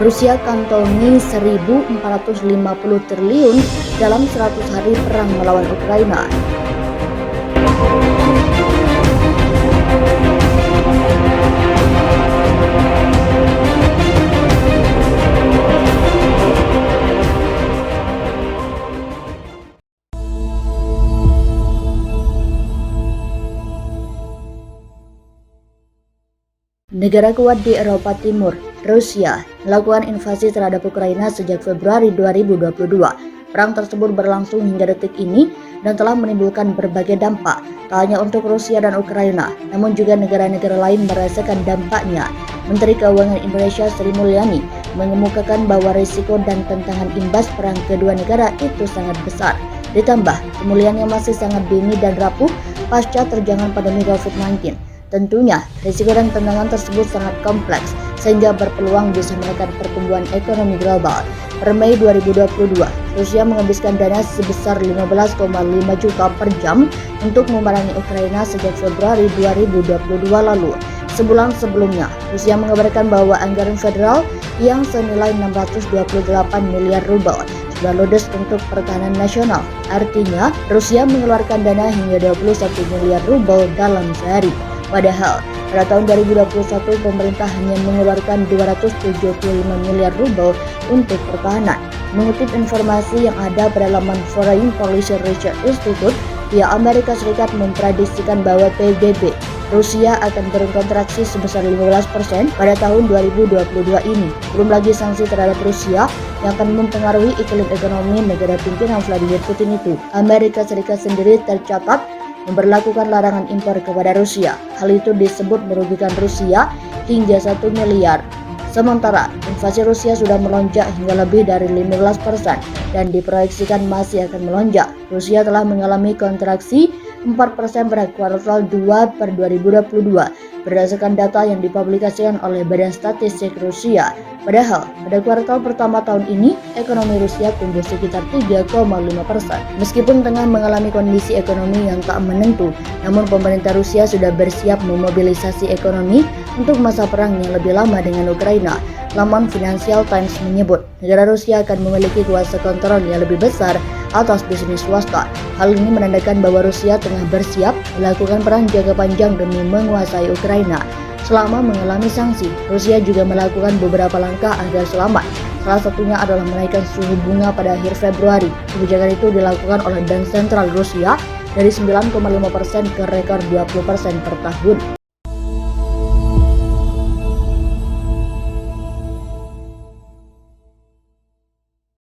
Rusia kantongi 1.450 triliun dalam 100 hari perang melawan Ukraina. Negara kuat di Eropa Timur, Rusia, melakukan invasi terhadap Ukraina sejak Februari 2022. Perang tersebut berlangsung hingga detik ini dan telah menimbulkan berbagai dampak, tak hanya untuk Rusia dan Ukraina, namun juga negara-negara lain merasakan dampaknya. Menteri Keuangan Indonesia Sri Mulyani mengemukakan bahwa risiko dan tantangan imbas perang kedua negara itu sangat besar. Ditambah, pemulihan yang masih sangat dini dan rapuh pasca terjangan pandemi COVID-19. Tentunya, risiko dan tantangan tersebut sangat kompleks sehingga berpeluang bisa menekan pertumbuhan ekonomi global. Per Mei 2022, Rusia menghabiskan dana sebesar 15,5 juta per jam untuk memerangi Ukraina sejak Februari 2022 lalu. Sebulan sebelumnya, Rusia mengabarkan bahwa anggaran federal yang senilai 628 miliar rubel sudah ludes untuk pertahanan nasional. Artinya, Rusia mengeluarkan dana hingga 21 miliar rubel dalam sehari. Padahal, pada tahun 2021 pemerintah hanya mengeluarkan 275 miliar rubel untuk pertahanan. Mengutip informasi yang ada pada laman Foreign Policy Research Institute, pihak Amerika Serikat memprediksikan bahwa PDB Rusia akan turun kontraksi sebesar 15% pada tahun 2022 ini. Belum lagi sanksi terhadap Rusia yang akan mempengaruhi iklim ekonomi negara pimpinan Vladimir Putin itu. Amerika Serikat sendiri tercatat memberlakukan larangan impor kepada Rusia. Hal itu disebut merugikan Rusia hingga 1 miliar. Sementara invasi Rusia sudah melonjak hingga lebih dari 15% dan diproyeksikan masih akan melonjak. Rusia telah mengalami kontraksi 4% pada kuartal 2 per 2022 berdasarkan data yang dipublikasikan oleh Badan Statistik Rusia. Padahal, pada kuartal pertama tahun ini, ekonomi Rusia tumbuh sekitar 3,5%. Meskipun tengah mengalami kondisi ekonomi yang tak menentu, namun pemerintah Rusia sudah bersiap memobilisasi ekonomi untuk masa perang yang lebih lama dengan Ukraina. Laman Financial Times menyebut, negara Rusia akan memiliki kuasa kontrol yang lebih besar atas bisnis swasta. Hal ini menandakan bahwa Rusia tengah bersiap melakukan perang jangka panjang demi menguasai Ukraina. Selama mengalami sanksi, Rusia juga melakukan beberapa langkah agar selamat. Salah satunya adalah menaikkan suku bunga pada akhir Februari. Kebijakan itu dilakukan oleh Bank Sentral Rusia dari 9,5% ke rekor 20% per tahun.